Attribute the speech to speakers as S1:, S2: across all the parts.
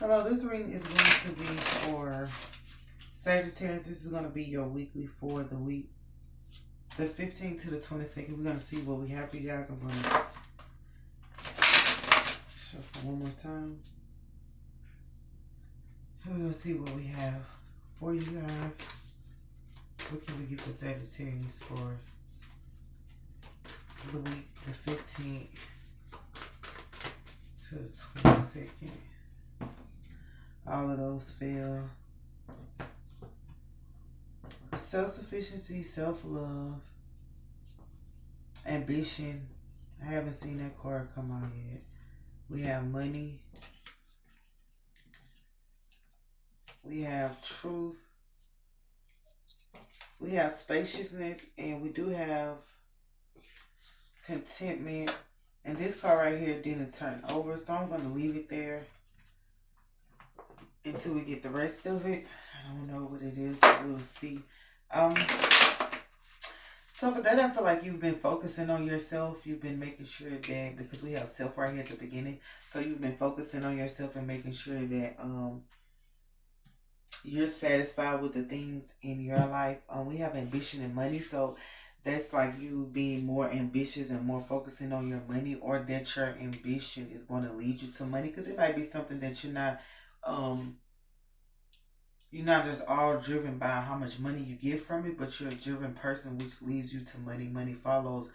S1: Hello, this reading is going to be for Sagittarius. This is going to be your weekly for the week, the 15th to the 22nd. We're going to see what we have for you guys. I'm going to shuffle one more time. We're going to see what we have for you guys. What can we give to Sagittarius for the week, the 15th to the 22nd? All of those fail. Self-sufficiency, self-love, ambition. I haven't seen that card come out yet. We have money. We have truth. We have spaciousness. And we do have contentment. And this card right here didn't turn over. So I'm going to leave it there until we get the rest of it. I don't know what it is, but we'll see. So for that, I feel like you've been focusing on yourself. You've been making sure that, because we have self right here at the beginning, so you've been focusing on yourself and making sure that you're satisfied with the things in your life. We have ambition and money, so that's like you being more ambitious and more focusing on your money, or that your ambition is going to lead you to money, because it might be something that you're not just all driven by how much money you get from it, but you're a driven person, which leads you to money. Money follows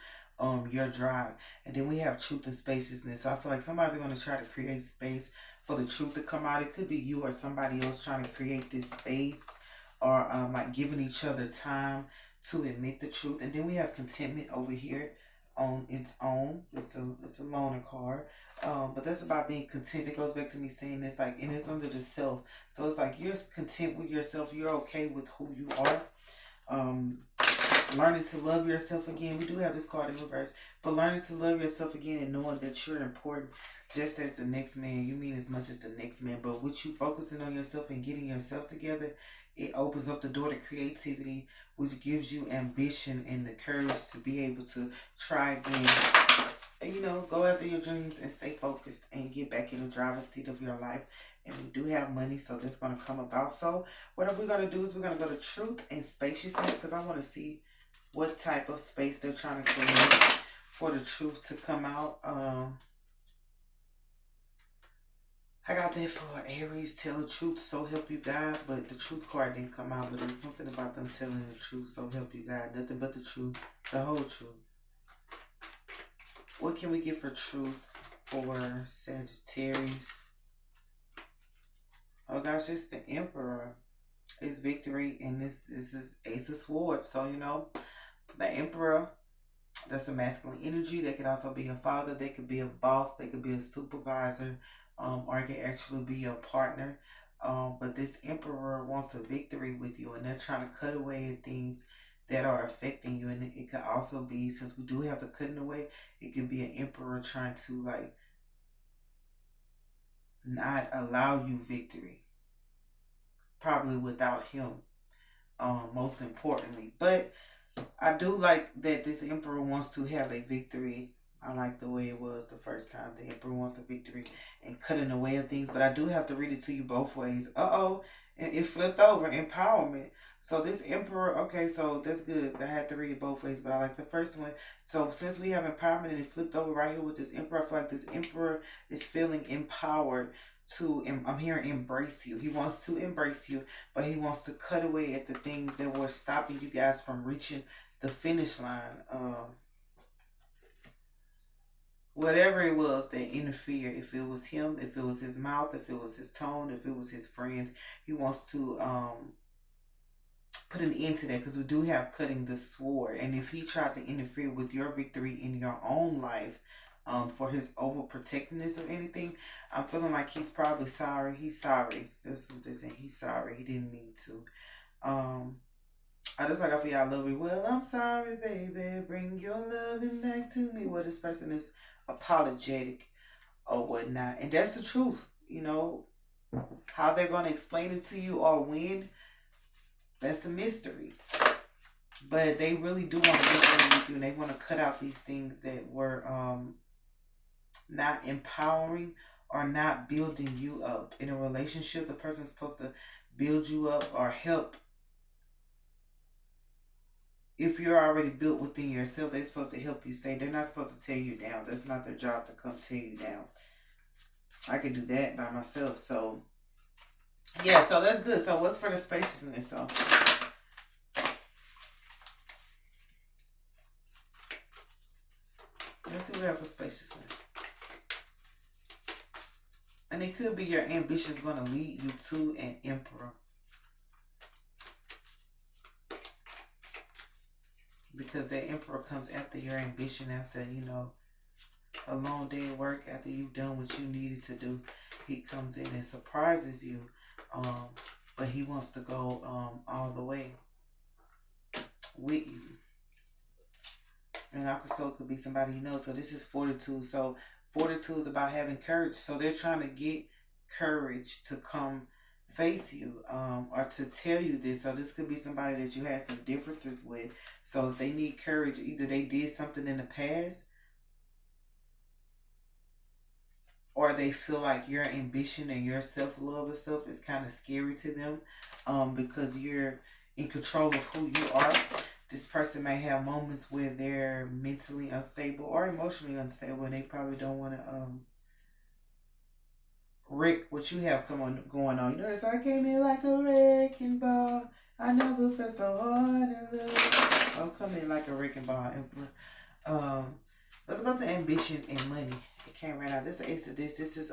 S1: your drive. And then we have truth and spaciousness. So I feel like somebody's going to try to create space for the truth to come out. It could be you or somebody else trying to create this space, or like giving each other time to admit the truth. And then we have contentment over here on its own. It's a loner card. But that's about being content. It goes back to me saying this, like, and it's under the self. So it's like you're content with yourself. You're okay with who you are. Learning to love yourself again. We do have this card in reverse. But learning to love yourself again and knowing that you're important just as the next man. You mean as much as the next man. But with you focusing on yourself and getting yourself together, it opens up the door to creativity, which gives you ambition and the courage to be able to try again. And, go after your dreams and stay focused and get back in the driver's seat of your life. And we do have money, so that's going to come about. So what we're going to do is we're going to go to truth and spaciousness, because I want to see what type of space they're trying to create for the truth to come out. I got that for Aries, tell the truth, so help you God. But the truth card didn't come out, but it was something about them telling the truth, so help you God. Nothing but the truth, the whole truth. What can we get for truth for Sagittarius? Oh gosh, it's the Emperor. It's victory, and this is Ace of Swords. So, the Emperor, that's a masculine energy. They could also be a father. They could be a boss. They could be a supervisor. Or it could actually be a partner. But this Emperor wants a victory with you, and they're trying to cut away at things that are affecting you. And it could also be, since we do have the cutting away, it could be an Emperor trying to, like, not allow you victory. Probably without him, most importantly. But I do like that this Emperor wants to have a victory. I like the way it was the first time. The Emperor wants a victory and cutting away of things. But I do have to read it to you both ways. Uh-oh. And it flipped over. Empowerment. So this Emperor, okay, so that's good. I had to read it both ways, but I like the first one. So since we have empowerment and it flipped over right here with this Emperor, I feel like this Emperor is feeling empowered to, I'm hearing, embrace you. He wants to embrace you, but he wants to cut away at the things that were stopping you guys from reaching the finish line. Whatever it was that interfered, if it was him, if it was his mouth, if it was his tone, if it was his friends, he wants to put an end to that, because we do have cutting the sword. And if he tried to interfere with your victory in your own life, for his overprotectiveness or anything, I'm feeling like he's probably sorry. He's sorry. That's what they're saying. He's sorry. He didn't mean to. I just like I feel I love you. Well, I'm sorry, baby. Bring your loving back to me. Well, this person is apologetic or whatnot. And that's the truth. How they're going to explain it to you or when, that's a mystery. But they really do want to get there with you, and they want to cut out these things that were not empowering are not building you up. In a relationship, the person's supposed to build you up or help. If you're already built within yourself, they're supposed to help you stay. They're not supposed to tear you down. That's not their job to come tear you down. I can do that by myself. So, yeah, so that's good. So, what's for the spaciousness? So, let's see what we have for spaciousness. And it could be your ambition is going to lead you to an emperor. Because that emperor comes after your ambition, after, you know, a long day of work, after you've done what you needed to do. He comes in and surprises you. But he wants to go all the way with you. And also could be somebody you know. So this is fortitude. So fortitude is about having courage. So they're trying to get courage to come face you or to tell you this. So this could be somebody that you had some differences with. So if they need courage, either they did something in the past or they feel like your ambition and your self-love and stuff is kind of scary to them because you're in control of who you are. This person may have moments where they're mentally unstable or emotionally unstable and they probably don't want to wreck what you have going on. You notice I came in like a wrecking ball. I never felt so hard in love. I'll come in like a wrecking ball, Emperor. Let's go to ambition and money. It came right out. This is ace of this. This is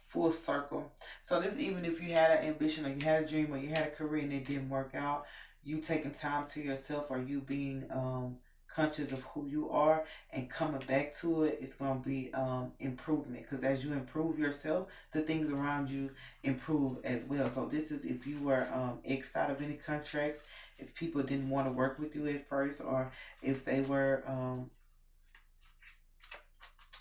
S1: full circle. So this, even if you had an ambition or you had a dream or you had a career and it didn't work out, you taking time to yourself or you being conscious of who you are and coming back to it, it's going to be improvement. Because as you improve yourself, the things around you improve as well. So this is if you were X'd out of any contracts, if people didn't want to work with you at first, or if they were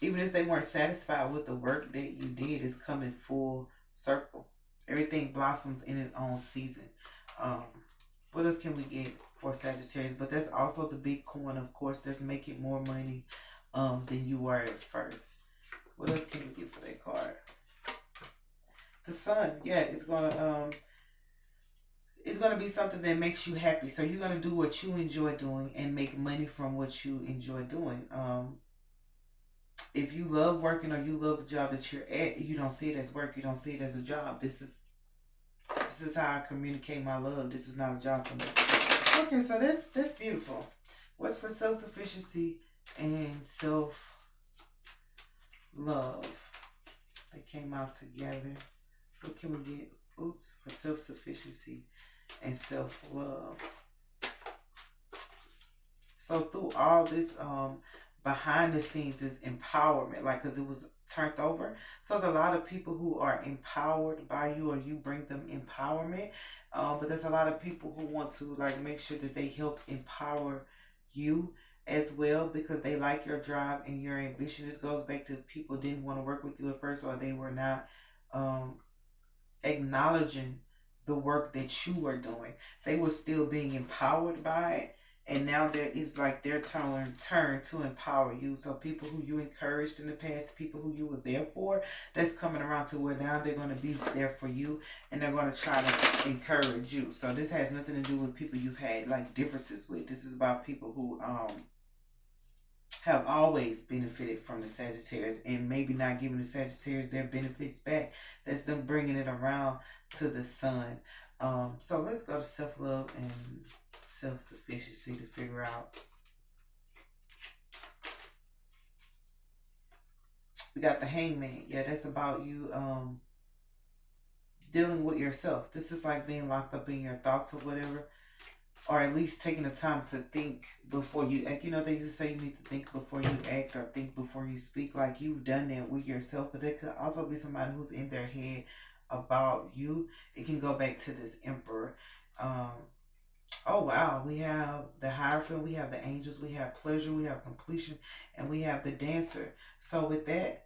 S1: even if they weren't satisfied with the work that you did, is coming full circle. Everything blossoms in its own season. What else can we get for Sagittarius? But that's also the big coin, of course, that's making more money than you were at first. What else can we get for that card? The Sun. Yeah, it's gonna be something that makes you happy. So you're gonna do what you enjoy doing and make money from what you enjoy doing. If you love working or you love the job that you're at, you don't see it as work. You don't see it as a job. This is how I communicate my love. This is not a job for me. Okay, so that's beautiful. What's for self-sufficiency and self-love? They came out together. What can we get? Oops, for self-sufficiency and self-love. So through all this behind the scenes is empowerment, like, because it was turned over. So there's a lot of people who are empowered by you or you bring them empowerment. But there's a lot of people who want to like make sure that they help empower you as well because they like your drive and your ambition. This goes back to if people didn't want to work with you at first or they were not acknowledging the work that you were doing. They were still being empowered by it. And now there is like their turn to empower you. So people who you encouraged in the past, people who you were there for, that's coming around to where now they're going to be there for you and they're going to try to encourage you. So this has nothing to do with people you've had like differences with. This is about people who have always benefited from the Sagittarius and maybe not giving the Sagittarius their benefits back. That's them bringing it around to the Sun. So let's go to self-love and self-sufficiency to figure out. We got the Hangman. Yeah, that's about you dealing with yourself. This is like being locked up in your thoughts or whatever, or at least taking the time to think before you act. You know, they used to say you need to think before you act or think before you speak. Like you've done that with yourself, but there could also be somebody who's in their head about you. It can go back to this Emperor. Oh wow, we have the Hierophant, we have the angels, we have pleasure, we have completion, and we have the Dancer. So with that,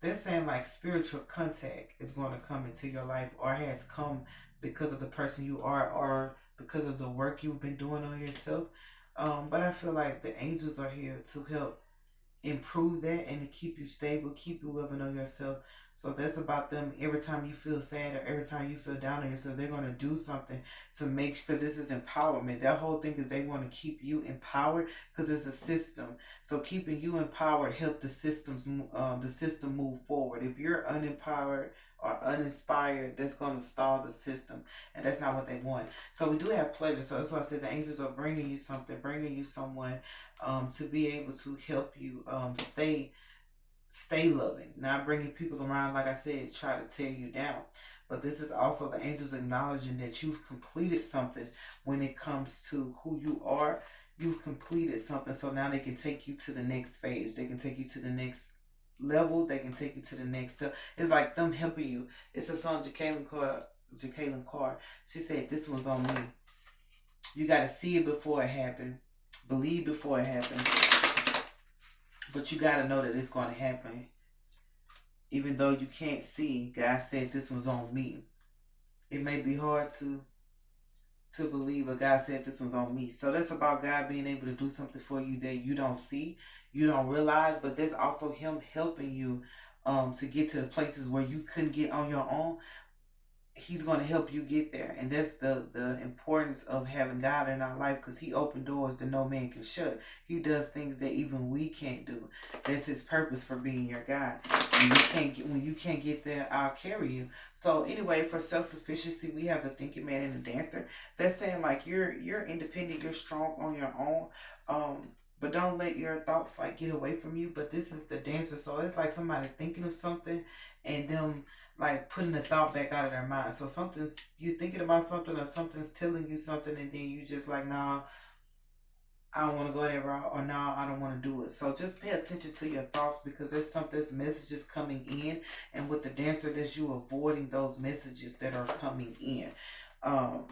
S1: they're saying like spiritual contact is going to come into your life or has come because of the person you are or because of the work you've been doing on yourself. But I feel like the angels are here to help improve that and to keep you stable, keep you loving on yourself. So that's about them. Every time you feel sad or every time you feel down on yourself, they're going to do something to make, because this is empowerment. That whole thing is they want to keep you empowered because it's a system. So keeping you empowered help the system move forward. If you're unempowered or uninspired, that's going to stall the system, and that's not what they want. So we do have pleasure. So that's why I said the angels are bringing you something, bringing you someone to be able to help you stay loving, not bringing people around, like I said, try to tear you down. But this is also the angels acknowledging that you've completed something when it comes to who you are. You've completed something, so now they can take you to the next phase. They can take you to the next level. They can take you to the next step. It's like them helping you. It's a song Jacqueline Carr. She said, "This one's on me." You got to see it before it happened, believe before it happened, but you got to know that it's going to happen. Even though you can't see, God said this was on me. It may be hard to believe, but God said this was on me. So that's about God being able to do something for you that you don't see, you don't realize, but there's also Him helping you to get to the places where you couldn't get on your own. He's going to help you get there. And that's the importance of having God in our life, because He opened doors that no man can shut. He does things that even we can't do. That's His purpose for being your God. When you can't get there, I'll carry you. So anyway, for self-sufficiency, we have the thinking man and the dancer. That's saying like you're independent, you're strong on your own. But don't let your thoughts like get away from you. But this is the dancer. So it's like somebody thinking of something and them like putting the thought back out of their mind. So you're thinking about something, or something's telling you something, and then you just like, nah, I don't want to go that route, or nah, I don't want to do it. So just pay attention to your thoughts, because there's messages coming in, and with the dancer, that's you avoiding those messages that are coming in, or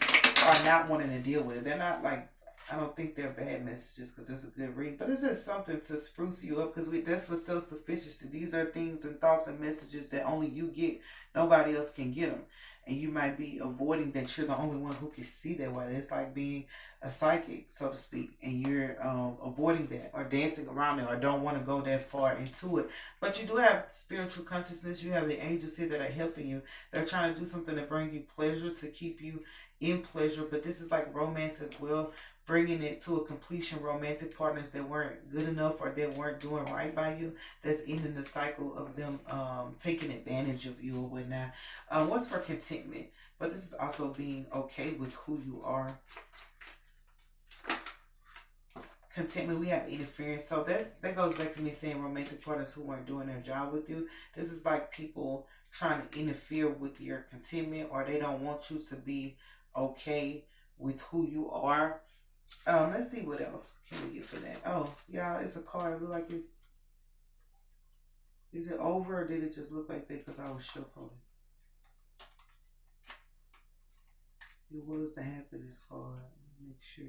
S1: not wanting to deal with it. They're not like, I don't think they're bad messages, because it's a good read, but it's just something to spruce you up, because that's for self-sufficiency. These are things and thoughts and messages that only you get. Nobody else can get them. And you might be avoiding that you're the only one who can see that way. It's like being a psychic, so to speak, and you're avoiding that or dancing around it or don't want to go that far into it. But you do have spiritual consciousness. You have the angels here that are helping you. They're trying to do something to bring you pleasure, to keep you in pleasure. But this is like romance as well, bringing it to a completion. Romantic partners that weren't good enough or that weren't doing right by you, that's ending the cycle of them taking advantage of you or whatnot. What's for contentment? But this is also being okay with who you are. Contentment, we have interference. So that goes back to me saying romantic partners who weren't doing their job with you. This is like people trying to interfere with your contentment, or they don't want you to be okay with who you are. Let's see what else can we get for that. Oh, yeah, it's a card. It look like it's. Is it over, or did it just look like that because I was shuffling? It was the happiness card. Make sure.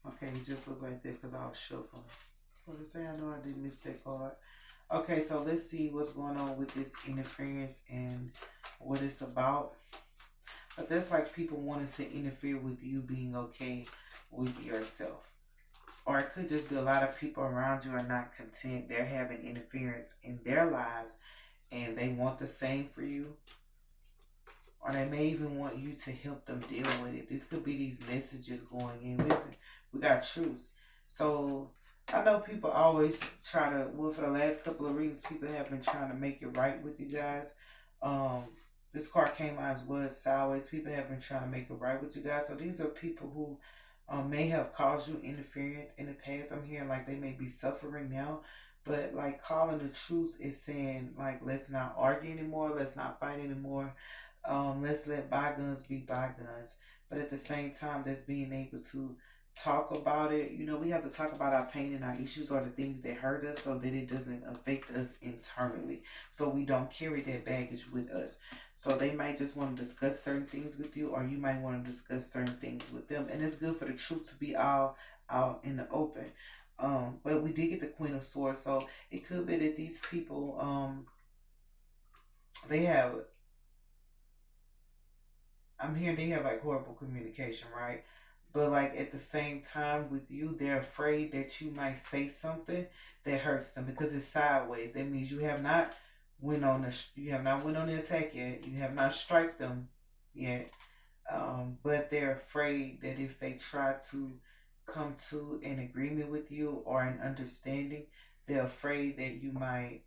S1: Okay, it just looked like that because I was shuffling. Well, to say I know I didn't miss that card. Okay, so let's see what's going on with this interference and what it's about. But that's like people wanting to interfere with you being okay with yourself. Or it could just be a lot of people around you are not content. They're having interference in their lives and they want the same for you. Or they may even want you to help them deal with it. This could be these messages going in. Listen, we got truths. So I know people always try to, well, for the last couple of readings, people have been trying to make it right with you guys. This card came out as well as sideways. People have been trying to make it right with you guys. So these are people who may have caused you interference in the past. I'm hearing like they may be suffering now. But like calling the truth is saying like, let's not argue anymore. Let's not fight anymore. Let's let bygones be bygones. But at the same time, that's being able to talk about it. You know, we have to talk about our pain and our issues or the things that hurt us so that it doesn't affect us internally. So we don't carry that baggage with us. So they might just want to discuss certain things with you, or you might want to discuss certain things with them. And it's good for the truth to be out in the open. But we did get the Queen of Swords. So it could be that these people, I'm hearing they have like horrible communication, right? But like at the same time with you, they're afraid that you might say something that hurts them because it's sideways. That means you have not went on the attack yet. You have not strike them yet. But they're afraid that if they try to come to an agreement with you or an understanding, they're afraid that you might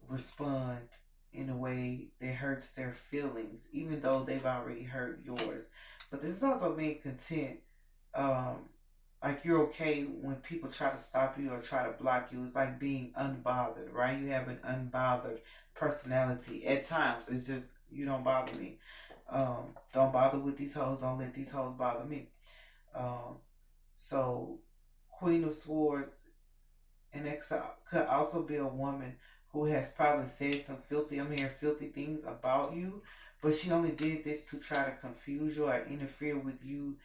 S1: respond in a way that hurts their feelings, even though they've already hurt yours. But this is also being content. Um, like you're okay when people try to stop you or try to block you. It's like being unbothered, right? You have an unbothered personality. At times, it's just you don't bother me. Don't bother with these hoes. Don't let these hoes bother me. Um, so Queen of Swords and it could also be a woman who has probably said some filthy, I'm hearing filthy things about you, but she only did this to try to confuse you or interfere with you.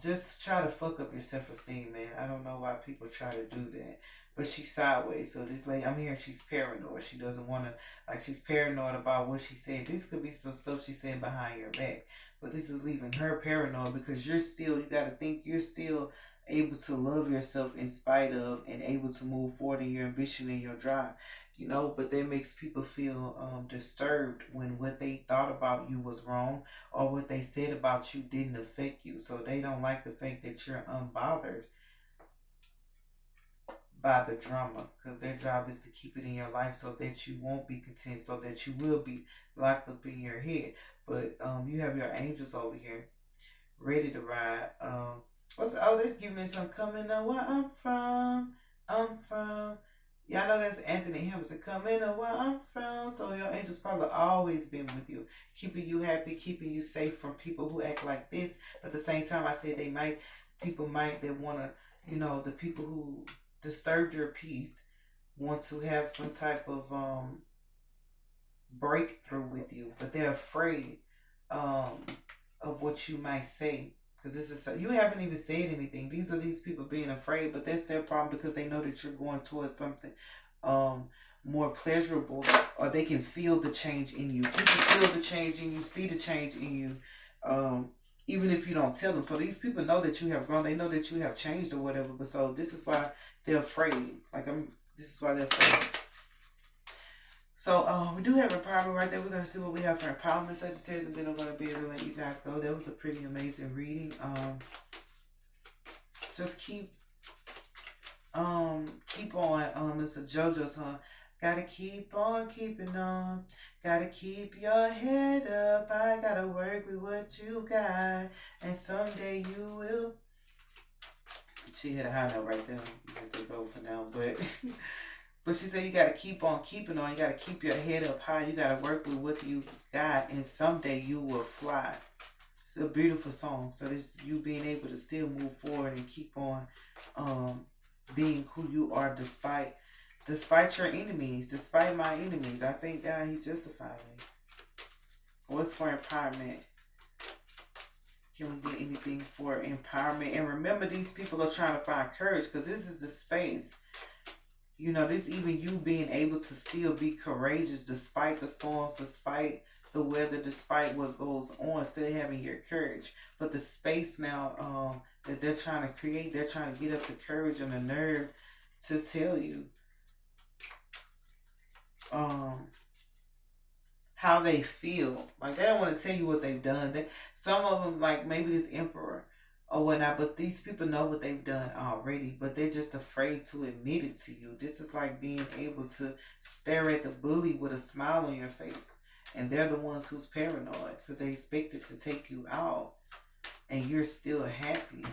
S1: Just try to fuck up your self esteem, man. I don't know why people try to do that. But she's sideways. So this lady, I'm hearing she's paranoid. She doesn't want to, like, she's paranoid about what she said. This could be some stuff she said behind your back. But this is leaving her paranoid because you got to think you're still able to love yourself in spite of and able to move forward in your ambition and your drive, but that makes people feel disturbed when what they thought about you was wrong or what they said about you didn't affect you. So they don't like the fact that you're unbothered by the drama because their job is to keep it in your life so that you won't be content, so that you will be locked up in your head. But you have your angels over here ready to ride. They're giving me some coming up where I'm from. I'm from. Y'all know that's Anthony Hamilton coming up where I'm from. So your angels probably always been with you, keeping you happy, keeping you safe from people who act like this. But at the same time, I said people might that wanna, the people who disturbed your peace want to have some type of breakthrough with you, but they're afraid of what you might say. Because you haven't even said anything. These people being afraid, but that's their problem because they know that you're going towards something more pleasurable, or they can feel the change in you. People feel the change in you, see the change in you, even if you don't tell them. So these people know that you have grown. They know that you have changed or whatever. But so this is why they're afraid. This is why they're afraid. So we do have empowerment right there. We're going to see what we have for empowerment, Sagittarius, and then I'm going to be able to let you guys go. That was a pretty amazing reading. Just keep on. It's a JoJo song. Gotta keep on keeping on. Gotta keep your head up. I gotta work with what you got, and someday you will. She had a high note right there. You have to go for now, but. But she said you got to keep on keeping on. You got to keep your head up high. You got to work with what you got, and someday you will fly. It's a beautiful song. So this you being able to still move forward and keep on being who you are despite your enemies, despite my enemies. I thank God He justified me. What's for empowerment? Can we get anything for empowerment? And remember, these people are trying to find courage because this is the space. This even you being able to still be courageous despite the storms, despite the weather, despite what goes on, still having your courage. But the space now that they're trying to create, they're trying to get up the courage and the nerve to tell you how they feel. Like, they don't want to tell you what they've done. Some of them, like maybe this emperor or whatnot, but these people know what they've done already, but they're just afraid to admit it to you. This is like being able to stare at the bully with a smile on your face, and they're the ones who's paranoid because they expected to take you out, and you're still happy.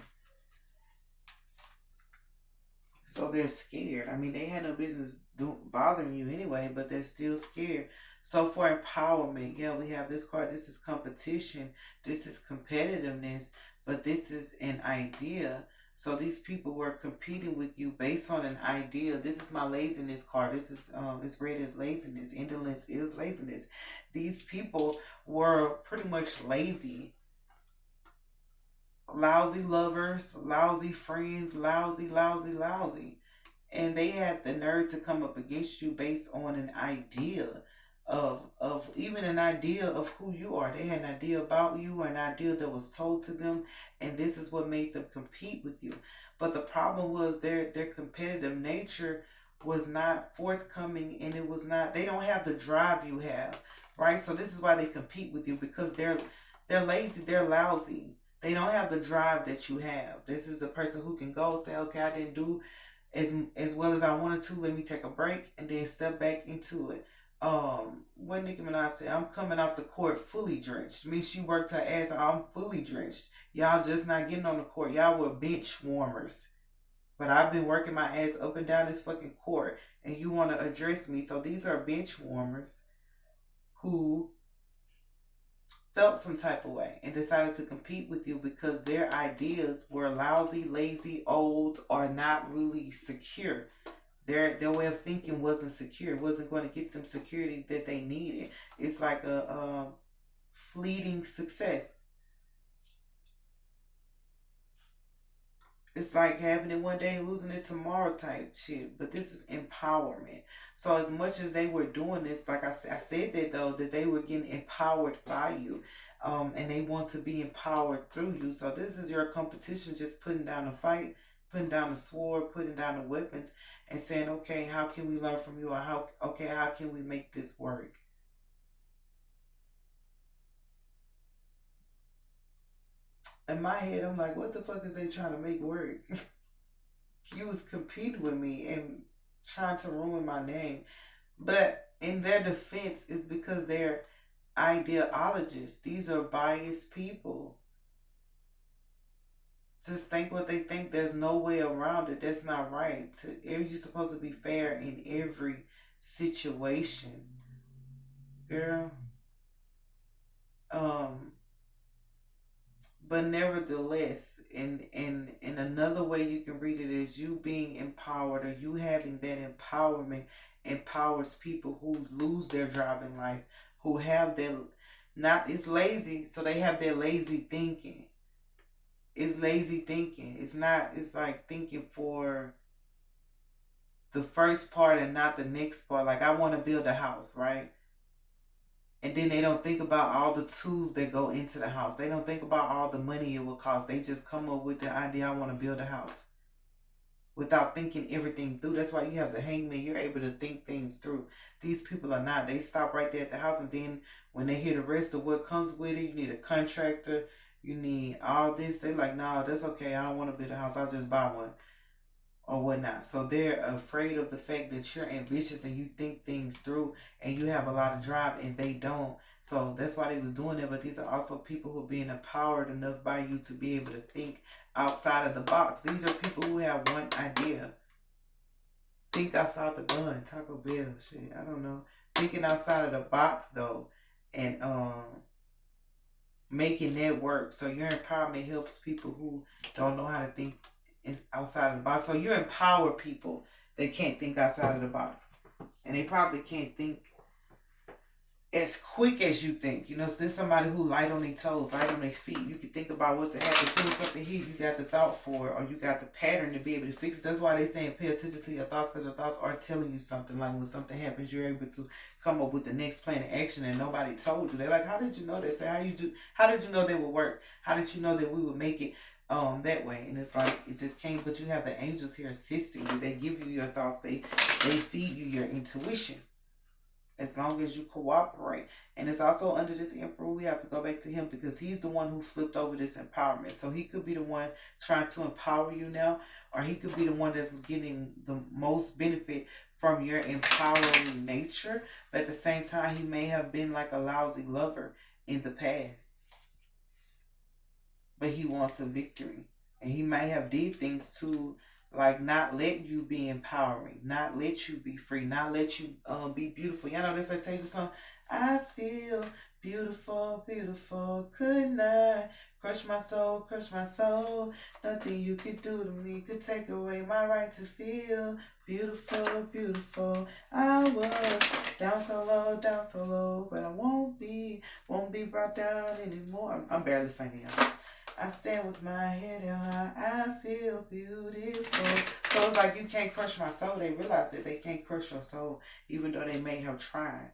S1: So they're scared. I mean, they had no business bothering you anyway, but they're still scared. So for empowerment, yeah, we have this card. This is competition. This is competitiveness. But this is an idea. So these people were competing with you based on an idea. This is my laziness card. This is it's read as laziness. Indolence is laziness. These people were pretty much lazy. Lousy lovers, lousy friends, lousy. And they had the nerve to come up against you based on an idea. of even an idea of who you are. They had an idea about you or an idea that was told to them, and this is what made them compete with you. But the problem was their competitive nature was not forthcoming, and it was not, they don't have the drive you have, right? So this is why they compete with you, because they're lazy, they're lousy. They don't have the drive that you have. This is a person who can go say, okay, I didn't do as well as I wanted to. Let me take a break and then step back into it. What Nicki Minaj said, I'm coming off the court fully drenched. Me, she worked her ass off. I'm fully drenched. Y'all just not getting on the court. Y'all were bench warmers. But I've been working my ass up and down this fucking court, and you want to address me. So these are bench warmers who felt some type of way and decided to compete with you because their ideas were lousy, lazy, old, or not really secure. Their way of thinking wasn't secure. It wasn't going to get them security that they needed. It's like a fleeting success. It's like having it one day and losing it tomorrow type shit. But this is empowerment. So as much as they were doing this, like I said that though, that they were getting empowered by you. And they want to be empowered through you. So this is your competition, just putting down a fight, putting down the sword, putting down the weapons, and saying, okay, how can we learn from you? Or how can we make this work? In my head, I'm like, what the fuck is they trying to make work? You was competing with me and trying to ruin my name. But in their defense, it's because they're ideologists. These are biased people. Just think what they think. There's no way around it. That's not right. You're supposed to be fair in every situation, girl. Um, but nevertheless, in another way you can read it is you being empowered, or you having that empowerment empowers people who lose their drive in life, who have their, not, it's lazy, so they have their lazy thinking. It's lazy thinking. It's not, it's like thinking for the first part and not the next part. Like, I want to build a house, right? And then they don't think about all the tools that go into the house. They don't think about all the money it will cost. They just come up with the idea, I want to build a house, without thinking everything through. That's why you have the hangman. You're able to think things through. These people are not. They stop right there at the house, and then when they hear the rest of what comes with it, you need a contractor, you need all this. They like, no, that's okay. I don't want to build a house. I'll just buy one or whatnot. So they're afraid of the fact that you're ambitious and you think things through and you have a lot of drive, and they don't. So that's why they was doing it. But these are also people who are being empowered enough by you to be able to think outside of the box. These are people who have one idea. Think outside the bun. Taco Bell. Shit, I don't know. Thinking outside of the box though, and making that work. So your empowerment helps people who don't know how to think outside of the box. So you empower people that can't think outside of the box, and they probably can't think as quick as you think. You know, so there's somebody who light on their toes, light on their feet. You can think about what's happening. As soon as something hits, you got the thought for it, or you got the pattern to be able to fix it. That's why they saying pay attention to your thoughts, because your thoughts are telling you something. Like when something happens, you're able to come up with the next plan of action, and nobody told you. They're like, how did you know that? Say, how did you know they would work? How did you know that we would make it that way? And it's like, it just came. But you have the angels here assisting you. They give you your thoughts. They feed you your intuition, as long as you cooperate. And it's also under this emperor, we have to go back to him, because he's the one who flipped over this empowerment. So he could be the one trying to empower you now, or he could be the one that's getting the most benefit from your empowering nature. But at the same time, he may have been like a lousy lover in the past, but he wants a victory. And he might have did things to, like, not let you be empowering, not let you be free, not let you be beautiful. Y'all know that Fantasia song? I feel beautiful, beautiful, could not crush my soul, crush my soul. Nothing you could do to me could take away my right to feel beautiful, beautiful. I was down so low, but I won't be brought down anymore. I'm barely singing, y'all. I stand with my head held high. I feel beautiful. So it's like, you can't crush my soul. They realize that they can't crush your soul, even though they may have tried.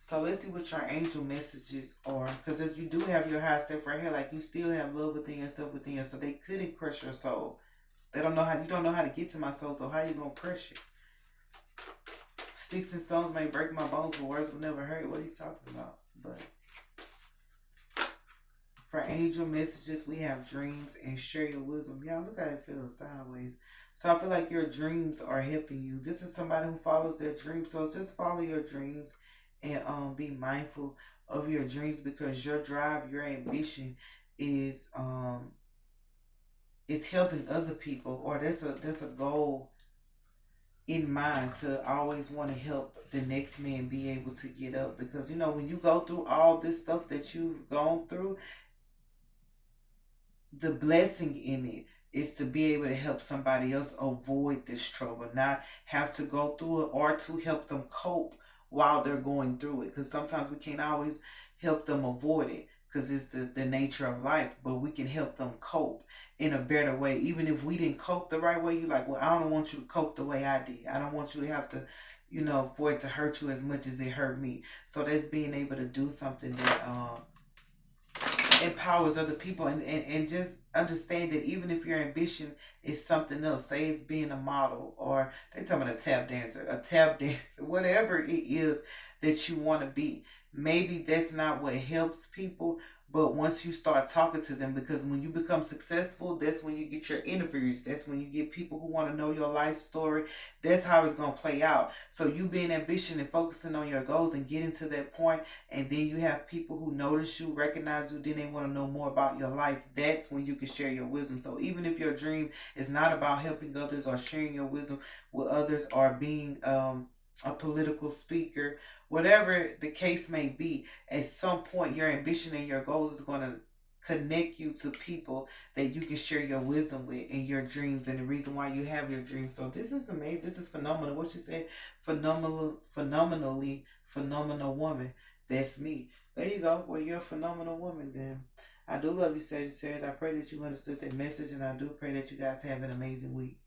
S1: So let's see what your angel messages are. Because as you do have your high self right here, like you still have love within yourself within you. So they couldn't crush your soul. They don't know how, you don't know how to get to my soul, so how you gonna crush it? Sticks and stones may break my bones, but words will never hurt. What are you talking about? But for angel messages, we have dreams and share your wisdom. Y'all, look how it feels sideways. So I feel like your dreams are helping you. This is somebody who follows their dreams. So just follow your dreams and be mindful of your dreams, because your drive, your ambition is helping other people, or there's a goal in mind to always want to help the next man be able to get up. Because you know, when you go through all this stuff that you've gone through, the blessing in it is to be able to help somebody else avoid this trouble, not have to go through it, or to help them cope while they're going through it. Because sometimes we can't always help them avoid it, because it's the nature of life, but we can help them cope in a better way. Even if we didn't cope the right way, you're like, well, I don't want you to cope the way I did. I don't want you to have to, you know, for it to hurt you as much as it hurt me. So that's being able to do something that empowers other people, and just understand that even if your ambition is something else, say it's being a model, or they talking about a tap dancer, whatever it is that you want to be, maybe that's not what helps people. But once you start talking to them, because when you become successful, that's when you get your interviews. That's when you get people who want to know your life story. That's how it's going to play out. So you being ambitious and focusing on your goals and getting to that point, and then you have people who notice you, recognize you, then they want to know more about your life. That's when you can share your wisdom. So even if your dream is not about helping others or sharing your wisdom with others, or being a political speaker, whatever the case may be, at some point your ambition and your goals is going to connect you to people that you can share your wisdom with and your dreams, and the reason why you have your dreams. So this is amazing. This is phenomenal. What she said, phenomenal woman. That's me. There you go. Well, you're a phenomenal woman then. I do love you, Sagittarius. I pray that you understood that message, and I do pray that you guys have an amazing week.